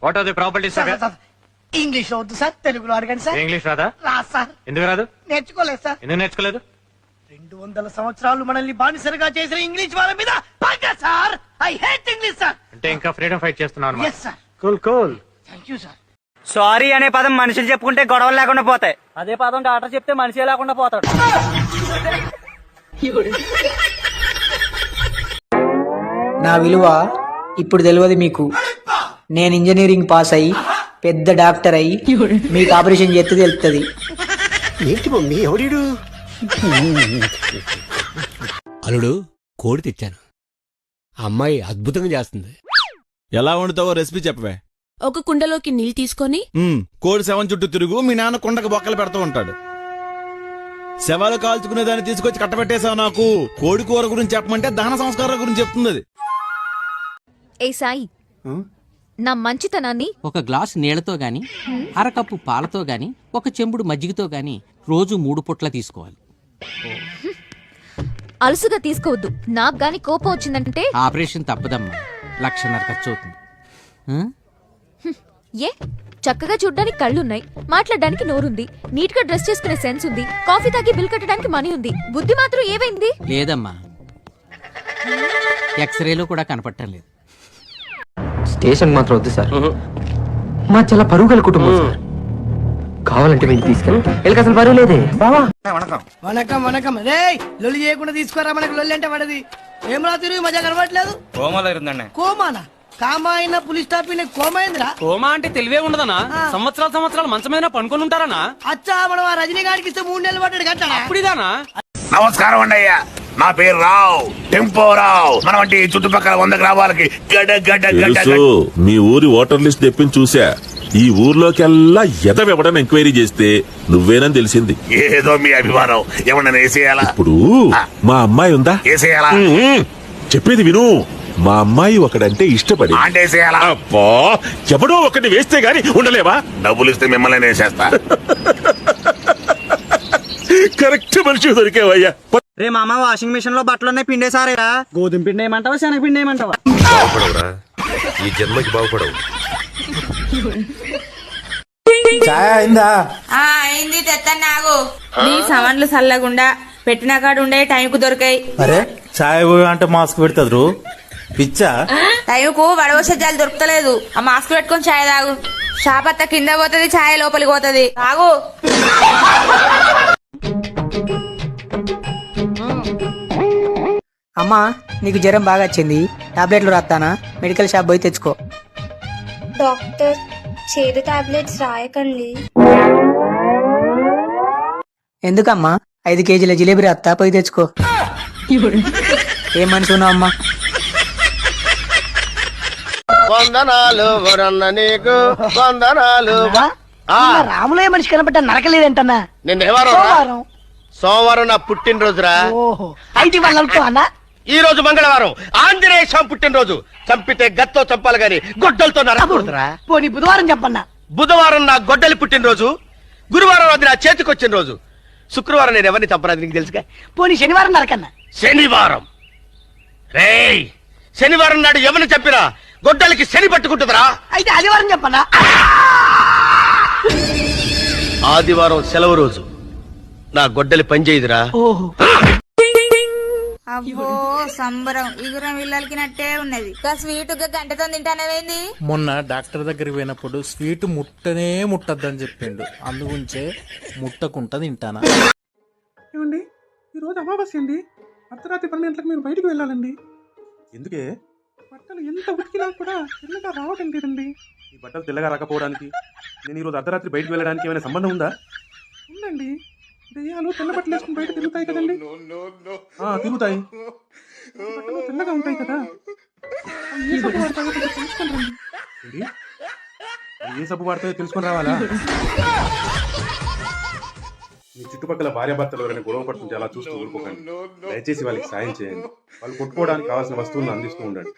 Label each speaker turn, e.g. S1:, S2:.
S1: What are the properties sir?
S2: English వద్దు sir, తెలుగులో అడగండి సార్.
S1: ఇంగ్లీష్ రాదా?
S2: రాదు సార్.
S1: ఎందుకు రాదు?
S2: నేర్చుకోలేదు సార్.
S1: ఎందుకు నేర్చుకోలేదు?
S2: 200 సంవత్సరాలు మనల్ని బానిసలుగా చేసిన ఇంగ్లీష్ వాళ్ళ మీద పగ sir. I hate English sir.
S1: అంటే ఇంకా ఫ్రీడమ్ ఫైట్ చేస్తున్నాను.
S2: Yes sir.
S1: Cool cool.
S2: Thank you sir.
S3: Sorry అనే పదం మనుషులు చెప్పుకుంటే గొడవలు లేకుండా పోతాయి. అదే పదం డాక్టర్ చెప్తే మనిషి లేకుండా పోతాడు.
S4: నా విలువ ఇప్పుడు తెలియదు మీకు. నేను ఇంజనీరింగ్ పాస్ అయ్యి పెద్ద డాక్టర్ అయ్యి మీకు ఆపరేషన్ చేస్తే తెలుస్తుంది.
S5: ఏంటి మమ్మీ ఎవడీడు?
S6: అల్లుడు కోడి తెచ్చాను. అమ్మాయి అద్భుతంగా చేస్తుంది.
S7: ఎలా వండుతావో రెసిపీ చెప్పవే.
S8: ఒక కుండలోకి నీళ్ళు తీసుకొని
S7: కోడి శవం చుట్టూ తిరుగు, మీ నాన్న కుండకు బొక్కలు పెడుతూ ఉంటాడు. శవాలు కాల్చుకునే దాన్ని తీసుకొచ్చి కట్టబెట్టేశావు నాకు. కోడి కూర గురించి చెప్పమంటే దహన సంస్కారాల గురించి చెప్తుంది అది.
S9: ఏ సాయి, నా మంచితనాన్ని
S10: ఒక గ్లాసు నీళ్లతో గాని, అరకప్పు పాలతో గాని, ఒక చెంబుడు మజ్జిగతో గాని రోజు 3 పూట్ల తీసుకోవాలి.
S9: అలసుగా తీసుకోవద్దు. నాకు గాని కోపం వచ్చిందంటే
S10: ఆపరేషన్ తప్పదమ్మా. 1,00,000 ఖర్చు అవుతుంది.
S9: ఏ చక్కగా చూడ్డానికి కళ్ళున్నాయి, మాట్లాడడానికి నోరుంది, నీట్ గా డ్రెస్ చేసుకునే సెన్స్ ఉంది, కాఫీ తాగి బిల్ కట్టడానికి మనీ ఉంది, బుద్ధి మాత్రం ఏమైంది?
S10: లేదమ్మా, ఎక్స్రేలో కూడా కనపడటం లేదు.
S3: స్టేషన్ మాత్రం వద్దు సార్. మా చాలా పరుగుల కుటుంబం సార్. కావాలంటే మేము తీసుకెళ్ళి అసలు పరువు లేదే. బావా
S2: వనకం వనకం. రే లొల్లి చేయకుండా తీసుకోరా, మనకు లొల్లి అంటే పడది. ఏం రా తిరిగి మజా కనబడట్లేదు. కోమానా? కామా అయినా పులి స్టాప్ కోమైందిరా.
S3: కోమా అంటే తెలివే ఉండదనా? సంవత్సరాలు మంచం మీద పనుకొని ఉంటారనా?
S2: అచ్చా, మనం ఆ రజనీకాడికి ఇస్తే 3 నెలలు పడ్డాడు కట్టా.
S3: అప్పుడిదానా?
S5: నమస్కారం అండి అయ్యా, నా పేరు రావు, టెంపో రావు. మన వంటి చుట్టుపక్కల 100 గ్రామాలకి గడ్డ గడ్డ గడ్డ.
S7: మీ ఊరి ఓటర్ లిస్ట్ తెప్పించి చూసా. ఈ ఊర్లోకెల్లా ఎదవెవడని ఎంక్వైరీ చేస్తే నువ్వేనని తెలిసింది.
S5: ఏదో మీ అభిమానం, ఏమన్నా వేసేయాలా?
S7: ఇప్పుడు మా అమ్మాయి ఉందా?
S5: వేసేయాలా?
S7: చెప్పేది విను. మా అమ్మాయి ఒకడంటే ఇష్టపడి
S5: అంటే వేసేయాలా?
S7: అబ్బా, ఎవడో ఒకటి వేస్తే గాని ఉండలేవా?
S5: డబ్బులు ఇస్తే మిమ్మల్ని వేసేస్తా.
S7: కరెక్ట్ మనిషి దొరికేవయ్యా.
S3: రే మామ, వాషింగ్ మిషన్ లో బట్టలున్నాయి, పిండేసారేరా. గోధుమ పిండి ఏమంటావా, శనగ పిండి ఏమంటావా?
S5: ఈ జన్మకి బాగుపడవు.
S8: అయింది తెత్తన్నాగు. నీ సవన్లు సల్లగుండా పెట్టిన కాడు ఉండే టైంకు దొరికాయి.
S11: అరే చాయ్ అంటే మాస్క్ పెడతారు పిచ్చా.
S8: టైంకు వడవసజ్జాలు దొరకలేదు. ఆ మాస్క్ పెట్టుకొని చాయ్ తాగు. షాపత్త కింద పోతుంది, చాయ్ లోపలికి పోతుంది. తాగు.
S4: అమ్మా, నీకు జ్వరం బాగా వచ్చింది, టాబ్లెట్లు రాస్తానా? మెడికల్ షాప్ పోయి తెచ్చుకో.
S8: డాక్టర్, చేదు టాబ్లెట్స్ రాయకండి.
S4: ఎందుకమ్మా? 5 కేజీల జిలేబీ రాస్తా, పోయి తెచ్చుకో. ఏం మనిషి ఉన్నావు అమ్మా?
S5: వందనాలు నీకు, వందనాలు.
S2: రాములే మనిషి కనబడ్డా నరకలేదంటన్నా.
S5: నిన్న సోమవారం నా పుట్టినరోజురా.
S2: ఓహో, అయితే వాళ్ళతో అన్నా.
S5: ఈ రోజు మంగళవారం, ఆంజనేయ స్వామి పుట్టినరోజు. చంపితే గత్తో చంపాలి గాని గొడ్డలతో నరకూడదురా.
S2: పోనీ బుధవారం చెప్పన్నా.
S5: బుధవారం నా గొడ్డలి పుట్టినరోజు. గురువారం అది నా చేతికొచ్చిన రోజు. శుక్రవారం నేను ఎవరిని చంపరాదు, నీకు తెలుసుగా.
S2: పోనీ శనివారం నరకన్నా.
S5: శనివారం రేయ్, శనివారం నాడు ఎవరిని చంపినా గొడ్డలికి శని పట్టుకుంటుందిరా.
S2: అయితే ఆదివారం చెప్పన్నా.
S5: ఆదివారం సెలవు రోజు, నా గొడ్డలి పనిచేయదురా.
S2: ఓహో,
S8: అబ్బో సంబరం, ఇగురం ఇళ్ళకినట్టే ఉన్నది. స్వీట్ గంటతో తింటానేది.
S11: మొన్న డాక్టర్ దగ్గరికి పోయినప్పుడు స్వీట్ ముట్టనే ముట్టద్దని చెప్పిండు, అందుగుంచే ముట్టకుంటా తింటానా.
S12: ఏమండి, ఈరోజు అమావాస్య అండి. అర్ధరాత్రి 12 గంటలకు మీరు బయటకు వెళ్ళాలండి.
S7: ఎందుకే?
S12: బట్టలు ఎంత ఉతికినా కూడా తెల్లగా రావటం లేదండి.
S7: ఈ బట్టలు తెల్లగా రాకపోవడానికి నేను ఈరోజు అర్ధరాత్రి బయటకు వెళ్ళడానికి ఏమైనా సంబంధం ఉందా?
S12: ఉందండి. దెయ్యాలు తెల్ల బట్టలు వేసుకుని బయట తిరుగుతాయి కదండి.
S7: తిరుగుతాయి.
S12: బట్టలు తెల్లగా ఉంటాయి కదా. ఏ సబ్బు వాడతాయో కొంచెం తెలుసుకొని రండి.
S7: ఏ సబ్బు వాడతాయో తెలుసుకొని రావాలా? మీ చుట్టుపక్కల భార్యాభర్తలు ఎవరైనా గొడవ పడుతుంటే అలా చూస్తూ ఊరుకోకండి. దయచేసి వాళ్ళకి సాయం చేయండి. వాళ్ళు కొట్టుకోవడానికి కావాల్సిన వస్తువులను అందిస్తూ ఉండండి.